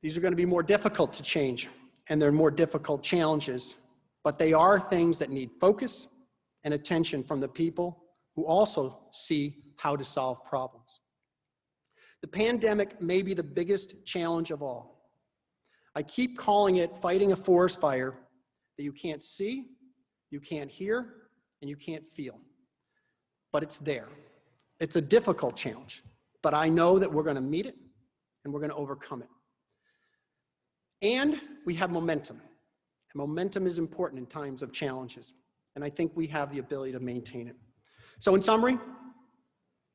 These are going to be more difficult to change, and they're more difficult challenges, but they are things that need focus and attention from the people who also see how to solve problems. The pandemic may be the biggest challenge of all. I keep calling it fighting a forest fire that you can't see, you can't hear, and you can't feel. But it's there. It's a difficult challenge, but I know that we're going to meet it and we're going to overcome it. And we have momentum. Momentum is important in times of challenges, and I think we have the ability to maintain it. So in summary,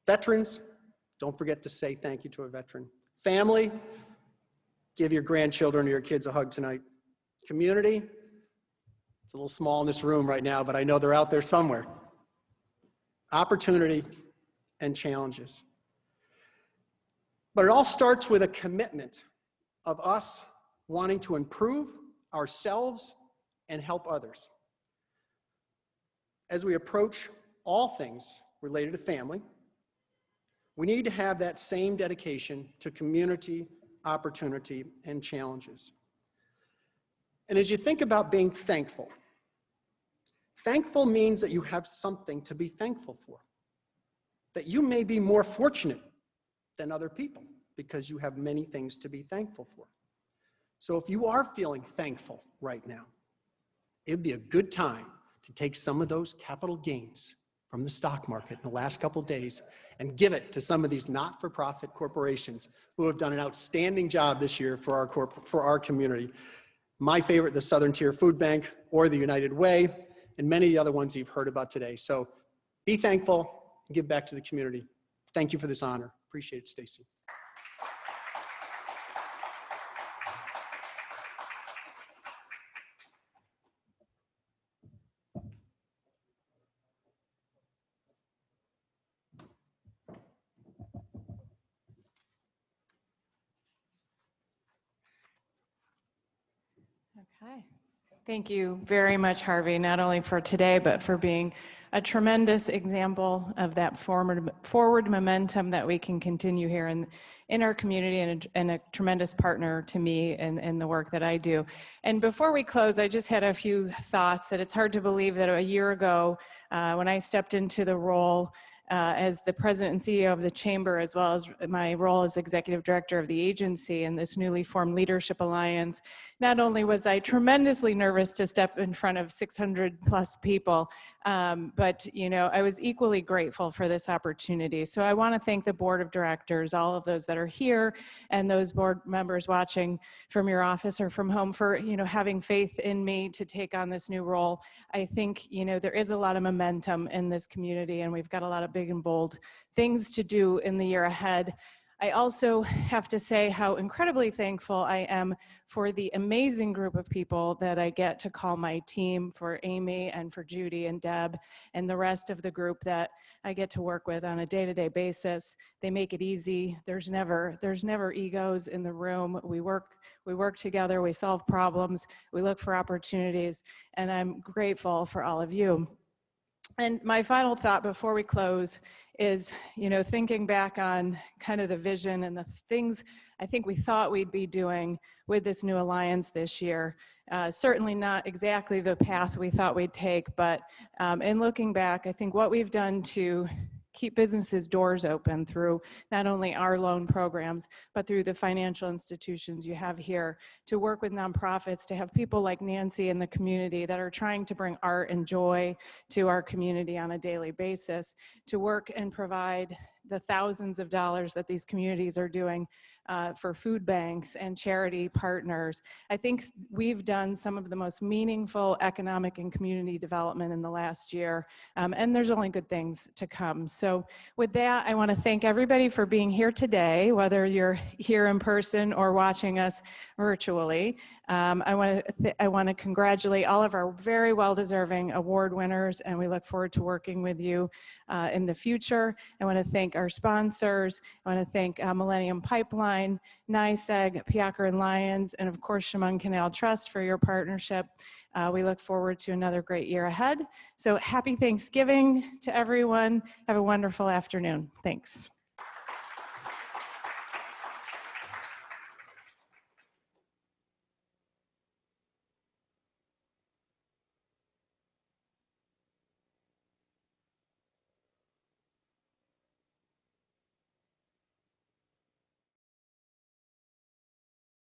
veterans, don't forget to say thank you to a veteran. Family, give your grandchildren or your kids a hug tonight. Community, it's a little small in this room right now, but I know they're out there somewhere. Opportunity and challenges. But it all starts with a commitment of us wanting to improve ourselves and help others. As we approach all things related to family, we need to have that same dedication to community, opportunity, and challenges. And as you think about being thankful, thankful means that you have something to be thankful for, that you may be more fortunate than other people because you have many things to be thankful for. So if you are feeling thankful right now, it'd be a good time to take some of those capital gains from the stock market in the last couple of days and give it to some of these not-for-profit corporations who have done an outstanding job this year for our community. My favorite, the Southern Tier Food Bank or the United Way, and many of the other ones you've heard about today. So be thankful and give back to the community. Thank you for this honor. Appreciate it, Stacy. Okay. Thank you very much, Harvey, not only for today, but for being a tremendous example of that forward momentum that we can continue here in our community, and a tremendous partner to me in the work that I do. And before we close, I just had a few thoughts that it's hard to believe that a year ago, when I stepped into the role as the president and CEO of the Chamber, as well as my role as executive director of the agency in this newly formed Leadership Alliance, not only was I tremendously nervous to step in front of 600 plus people, but I was equally grateful for this opportunity. So I want to thank the board of directors, all of those that are here, and those board members watching from your office or from home for having faith in me to take on this new role. I think there is a lot of momentum in this community, and we've got a lot of big and bold things to do in the year ahead. I also have to say how incredibly thankful I am for the amazing group of people that I get to call my team, for Amy and for Judy and Deb and the rest of the group that I get to work with on a day-to-day basis. They make it easy. There's never egos in the room. We work together, we solve problems, we look for opportunities, and I'm grateful for all of you. And my final thought before we close is, thinking back on kind of the vision and the things I think we thought we'd be doing with this new alliance this year. Certainly not exactly the path we thought we'd take, but in looking back, I think what we've done to keep businesses' doors open through not only our loan programs, but through the financial institutions you have here, to work with nonprofits, to have people like Nancy in the community that are trying to bring art and joy to our community on a daily basis, to work and provide the thousands of dollars that these communities are doing for food banks and charity partners. I think we've done some of the most meaningful economic and community development in the last year, and there's only good things to come. So with that, I want to thank everybody for being here today, whether you're here in person or watching us virtually. I want to congratulate all of our very well-deserving award winners, and we look forward to working with you in the future. I want to thank our sponsors. I want to thank Millennium Pipeline, NYSEG, Piaker and Lyons, and of course, Chemung Canal Trust for your partnership. We look forward to another great year ahead. So happy Thanksgiving to everyone. Have a wonderful afternoon. Thanks.